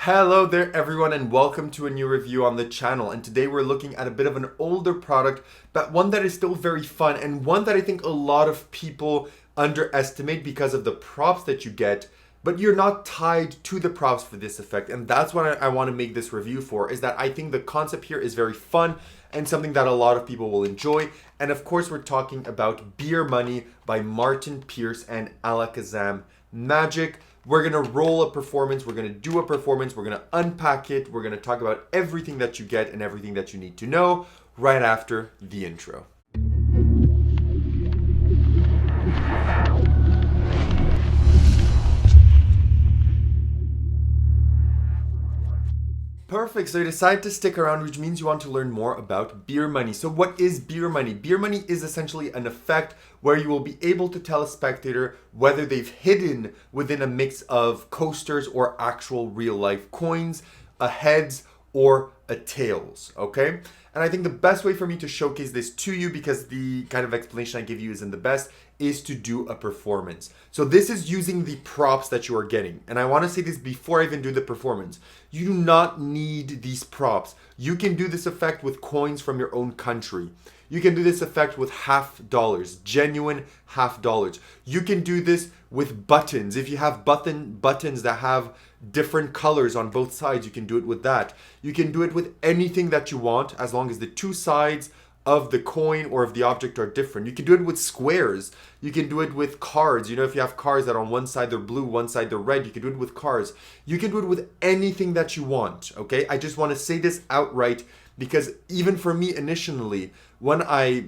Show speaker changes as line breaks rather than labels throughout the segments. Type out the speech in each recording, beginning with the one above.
Hello there everyone and welcome to a new review on the channel, and today we're looking at a bit of an older product, but one that is still very fun and one that I think a lot of people underestimate because of the props that you get, but you're not tied to the props for this effect. And that's what I want to make this review for, is that I think the concept here is very fun and something that a lot of people will enjoy. And of course we're talking about Beer Money by Martin Pierce and ALAKAZAM Magic. We're gonna roll a performance, we're gonna do a performance, we're gonna unpack it, we're gonna talk about everything that you get and everything that you need to know right after the intro. Perfect, so you decide to stick around, which means you want to learn more about Beer Money. So what is Beer Money? Beer Money is essentially an effect where you will be able to tell a spectator whether they've hidden within a mix of coasters or actual real life coins, a heads or a tails, okay? And I think the best way for me to showcase this to you, because the kind of explanation I give you isn't the best, is to do a performance. So this is using the props that you are getting. And I want to say this before I even do the performance. You do not need these props. You can do this effect with coins from your own country. You can do this effect with $50, genuine $50. You can do this with buttons. If you have buttons that have different colors on both sides, you can do it with that. You can do it with anything that you want, as long as the two sides of the coin or of the object are different. You can do it with squares. You can do it with cards. You know, if you have cards that on one side they're blue, one side they're red, you can do it with cards. You can do it with anything that you want, okay? I just want to say this outright, because even for me initially, when I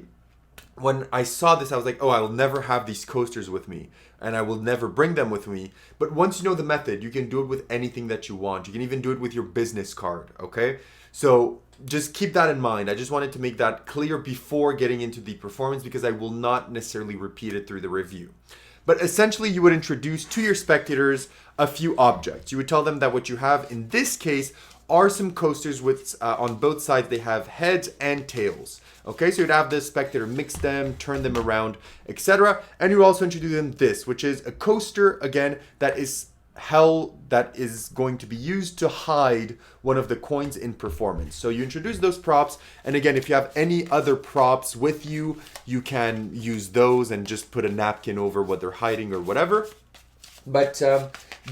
saw this, I was like, oh, I will never have these coasters with me and I will never bring them with me. But once you know the method, you can do it with anything that you want. You can even do it with your business card, okay? So just keep that in mind. I just wanted to make that clear before getting into the performance, because I will not necessarily repeat it through the review. But essentially, you would introduce to your spectators a few objects. You would tell them that what you have in this case are some coasters with, on both sides, they have heads and tails. Okay, so you'd have the spectator mix them, turn them around, etc. And you also introduce them this, which is a coaster, again, that is going to be used to hide one of the coins in performance. So you introduce those props, and again, if you have any other props with you, you can use those and just put a napkin over what they're hiding or whatever. But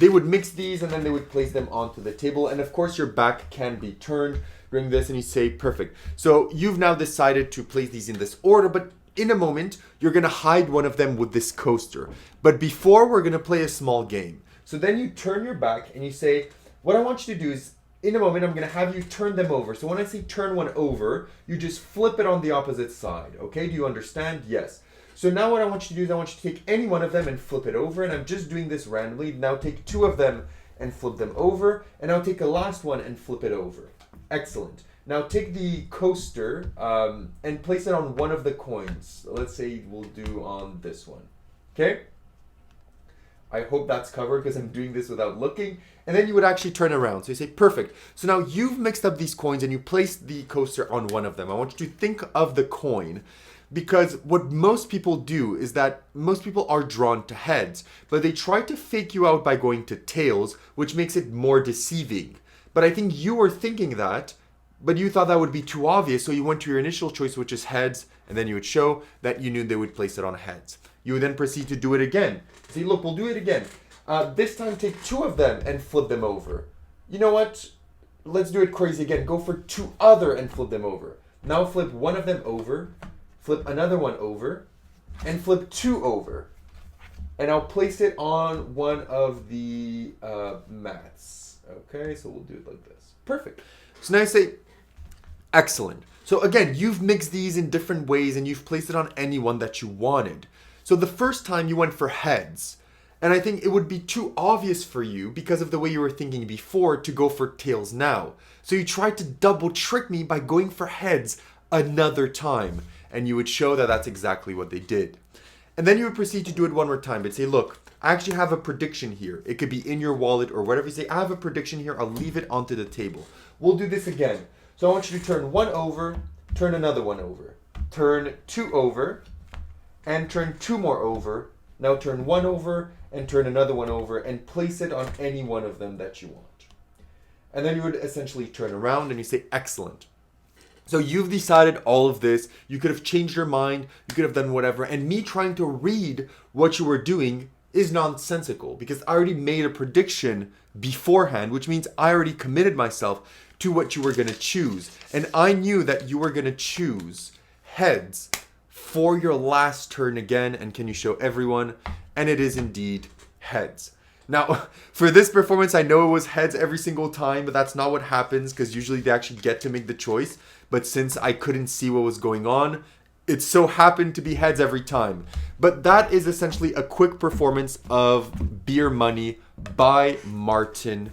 they would mix these and then they would place them onto the table. And of course, your back can be turned during this, and you say, perfect. So you've now decided to place these in this order, but in a moment, you're gonna hide one of them with this coaster. But before, we're gonna play a small game. So then you turn your back and you say, what I want you to do is, in a moment, I'm gonna have you turn them over. So when I say turn one over, you just flip it on the opposite side, okay? Do you understand? Yes. So now what I want you to do is I want you to take any one of them and flip it over, and I'm just doing this randomly. Now take two of them and flip them over, and I'll take a last one and flip it over. Excellent. Now take the coaster and place it on one of the coins. So let's say we'll do on this one, okay? I hope that's covered because I'm doing this without looking. And then you would actually turn around. So you say, perfect. So now you've mixed up these coins and you place the coaster on one of them. I want you to think of the coin, because what most people do is that most people are drawn to heads, but they try to fake you out by going to tails, which makes it more deceiving. But I think you were thinking that, but you thought that would be too obvious, so you went to your initial choice, which is heads, and then you would show that you knew they would place it on heads. You would then proceed to do it again. See, look, we'll do it again. This time, take two of them and flip them over. You know what? Let's do it crazy again. Go for two other and flip them over. Now flip one of them over, flip another one over, and flip two over. And I'll place it on one of the mats. Okay, so we'll do it like this. Perfect. So now I say, excellent. So again, you've mixed these in different ways and you've placed it on any one that you wanted. So the first time you went for heads, and I think it would be too obvious for you because of the way you were thinking before to go for tails now. So you tried to double trick me by going for heads another time, and you would show that that's exactly what they did. And then you would proceed to do it one more time, but say, look, I actually have a prediction here. It could be in your wallet or whatever. You say, I have a prediction here. I'll leave it onto the table. We'll do this again. So I want you to turn one over, turn another one over, turn two over, and turn two more over. Now turn one over and turn another one over and place it on any one of them that you want. And then you would essentially turn around and you say, excellent. So you've decided all of this. You could have changed your mind. You could have done whatever. And me trying to read what you were doing is nonsensical because I already made a prediction beforehand, which means I already committed myself to what you were going to choose. And I knew that you were going to choose heads for your last turn again. And can you show everyone? And it is indeed heads. Now, for this performance, I know it was heads every single time, but that's not what happens because usually they actually get to make the choice. But since I couldn't see what was going on, it so happened to be heads every time. But that is essentially a quick performance of Beer Money by Martin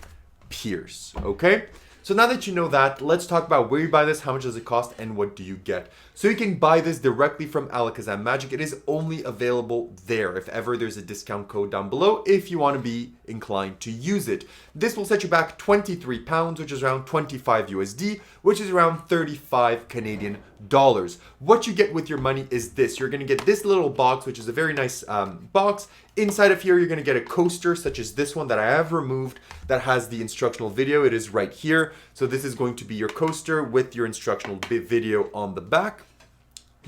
Pierce, okay? So now that you know that, let's talk about where you buy this, how much does it cost, and what do you get. So you can buy this directly from ALAKAZAM Magic. It is only available there. If ever, there's a discount code down below if you want to be inclined to use it. This will set you back £23, which is around 25 USD, which is around 35 Canadian dollars. What you get with your money is this. You're going to get this little box, which is a very nice box. Inside of here, you're going to get a coaster such as this one that I have removed that has the instructional video. It is right here. So this is going to be your coaster with your instructional video on the back.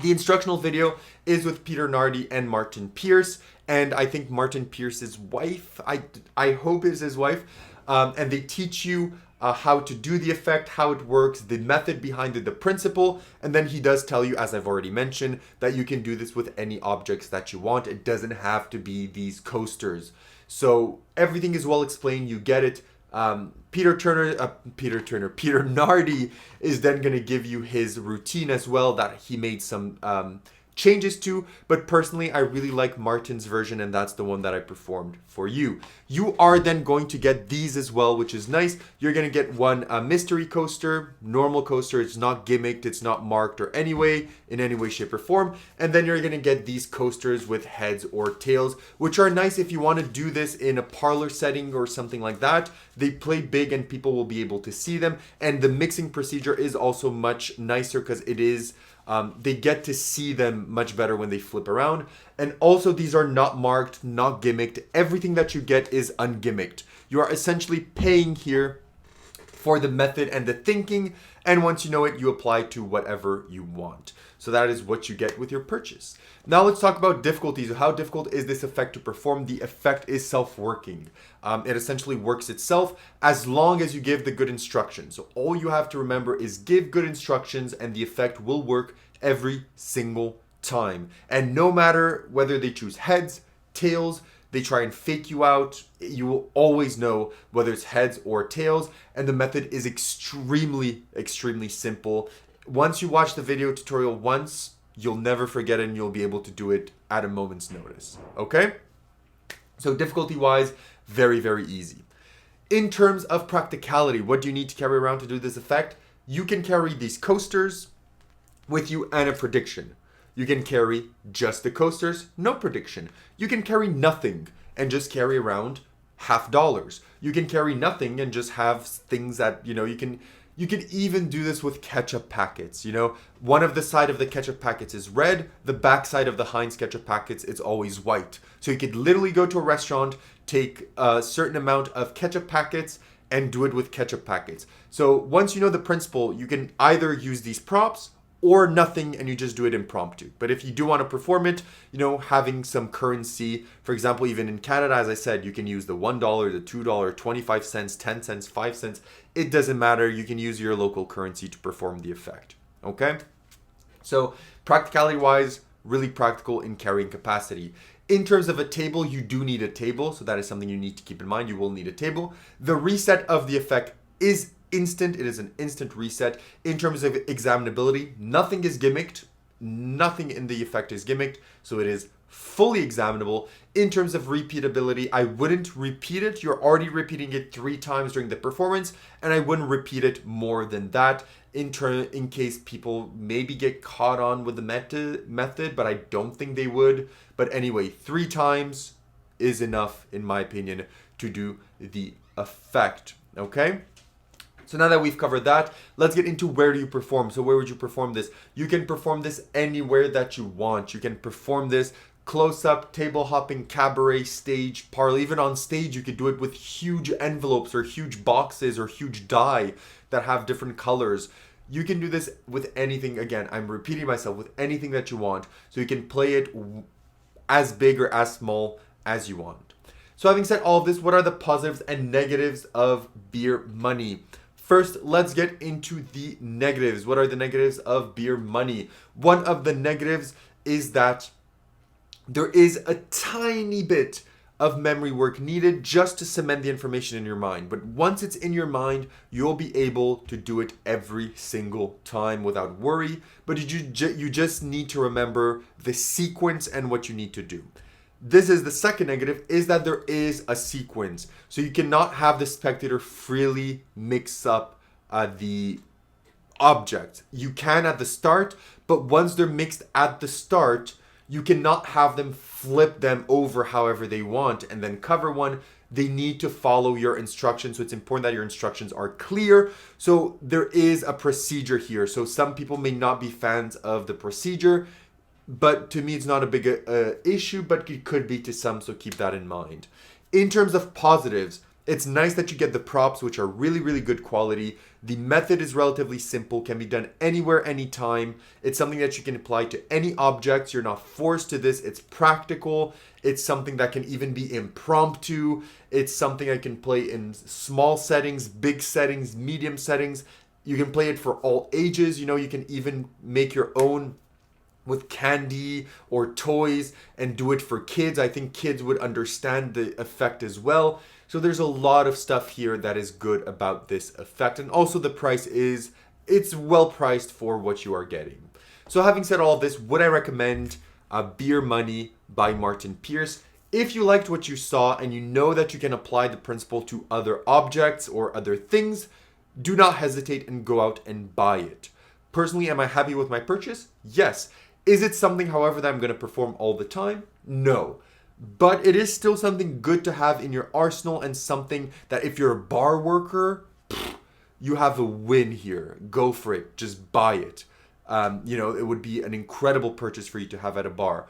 The instructional video is with Peter Nardi and Martin Pierce, and I think Martin Pierce's wife, I hope is his wife, and they teach you how to do the effect, how it works, the method behind it, the principle, and then he does tell you, as I've already mentioned, that you can do this with any objects that you want. It doesn't have to be these coasters. So everything is well explained, you get it. Peter Nardi is then going to give you his routine as well that he made some changes to, but personally I really like Martin's version and that's the one that I performed for you. You are then going to get these as well, which is nice. You're going to get one mystery coaster, normal coaster. It's not gimmicked, it's not marked or in any way, shape or form. And then you're going to get these coasters with heads or tails, which are nice if you want to do this in a parlor setting or something like that. They play big and people will be able to see them. And the mixing procedure is also much nicer because it is they get to see them much better when they flip around. And also these are not marked, not gimmicked. Everything that you get is ungimmicked. You are essentially paying here for the method and the thinking. And once you know it, you apply to whatever you want. So that is what you get with your purchase. Now let's talk about difficulties. How difficult is this effect to perform? The effect is self-working. It essentially works itself as long as you give the good instructions. So all you have to remember is give good instructions and the effect will work every single time. And no matter whether they choose heads, tails, they try and fake you out, you will always know whether it's heads or tails. And the method is extremely, extremely simple. Once you watch the video tutorial once, you'll never forget it and you'll be able to do it at a moment's notice. Okay? So difficulty-wise, very, very easy. In terms of practicality, what do you need to carry around to do this effect? You can carry these coasters with you and a prediction. You can carry just the coasters, no prediction. You can carry nothing and just carry around $50. You can carry nothing and just have things that, you can even do this with ketchup packets. One of the side of the ketchup packets is red. The back side of the Heinz ketchup packets is always white. So you could literally go to a restaurant, take a certain amount of ketchup packets and do it with ketchup packets. So once you know the principle, you can either use these props or nothing and you just do it impromptu. But if you do want to perform it, having some currency, for example, even in Canada, as I said, you can use the $1, the $2, 25 cents, 10 cents, 5 cents. It doesn't matter. You can use your local currency to perform the effect. Okay? So practicality wise, really practical in carrying capacity. In terms of a table, you do need a table. So that is something you need to keep in mind. You will need a table. The reset of the effect is instant. It is an instant reset. In terms of examinability, nothing is gimmicked. Nothing in the effect is gimmicked. So it is fully examinable. In terms of repeatability, I wouldn't repeat it. You're already repeating it 3 times during the performance, and I wouldn't repeat it more than that in case people maybe get caught on with the method, but I don't think they would. But anyway, 3 times is enough, in my opinion, to do the effect. Okay? So now that we've covered that, let's get into where do you perform. So where would you perform this? You can perform this anywhere that you want. You can perform this close-up, table hopping, cabaret, stage, parlor. Even on stage, you could do it with huge envelopes or huge boxes or huge die that have different colors. You can do this with anything. Again, I'm repeating myself, with anything that you want. So you can play it as big or as small as you want. So having said all of this, what are the positives and negatives of beer money? First, let's get into the negatives. What are the negatives of beer money? One of the negatives is that there is a tiny bit of memory work needed just to cement the information in your mind. But once it's in your mind, you'll be able to do it every single time without worry. But you just need to remember the sequence and what you need to do. This is the second negative, is that there is a sequence. So you cannot have the spectator freely mix up the objects. You can at the start, but once they're mixed at the start, you cannot have them flip them over however they want and then cover one. They need to follow your instructions. So it's important that your instructions are clear. So there is a procedure here. So some people may not be fans of the procedure, but to me, it's not a big issue, but it could be to some, so keep that in mind. In terms of positives, it's nice that you get the props, which are really, really good quality. The method is relatively simple, can be done anywhere, anytime. It's something that you can apply to any objects. You're not forced to this. It's practical. It's something that can even be impromptu. It's something I can play in small settings, big settings, medium settings. You can play it for all ages. You know, you can even make your own with candy or toys and do it for kids. I think kids would understand the effect as well. So there's a lot of stuff here that is good about this effect. And also the price it's well priced for what you are getting. So having said all of this, would I recommend Beer Money by Martin Pierce? If you liked what you saw and you know that you can apply the principle to other objects or other things, do not hesitate and go out and buy it. Personally, am I happy with my purchase? Yes. Is it something, however, that I'm going to perform all the time? No. But it is still something good to have in your arsenal and something that if you're a bar worker, you have a win here. Go for it. Just buy it. It would be an incredible purchase for you to have at a bar.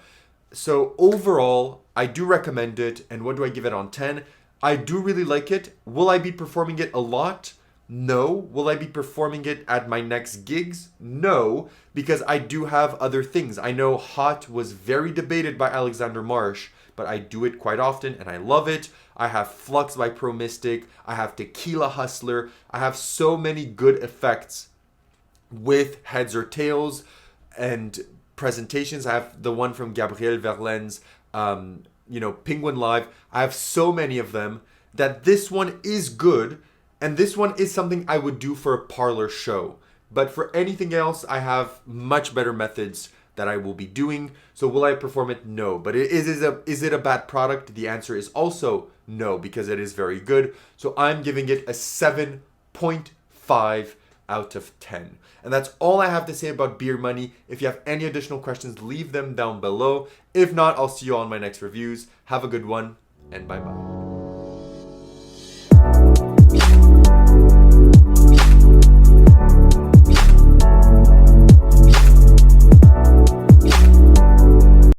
So overall, I do recommend it. And what do I give it on 10? I do really like it. Will I be performing it a lot? No. Will I be performing it at my next gigs? No, because I do have other things. I know Hot was very debated by Alexander Marsh, but I do it quite often and I love it. I have Flux by Pro Mystic. I have Tequila Hustler. I have so many good effects with heads or tails and presentations. I have the one from Gabriel Verlaine's, Penguin Live. I have so many of them that this one is good. And this one is something I would do for a parlor show. But for anything else, I have much better methods that I will be doing. So will I perform it? No. But is it a bad product? The answer is also no, because it is very good. So I'm giving it a 7.5 out of 10. And that's all I have to say about Beer Money. If you have any additional questions, leave them down below. If not, I'll see you on my next reviews. Have a good one, and bye-bye.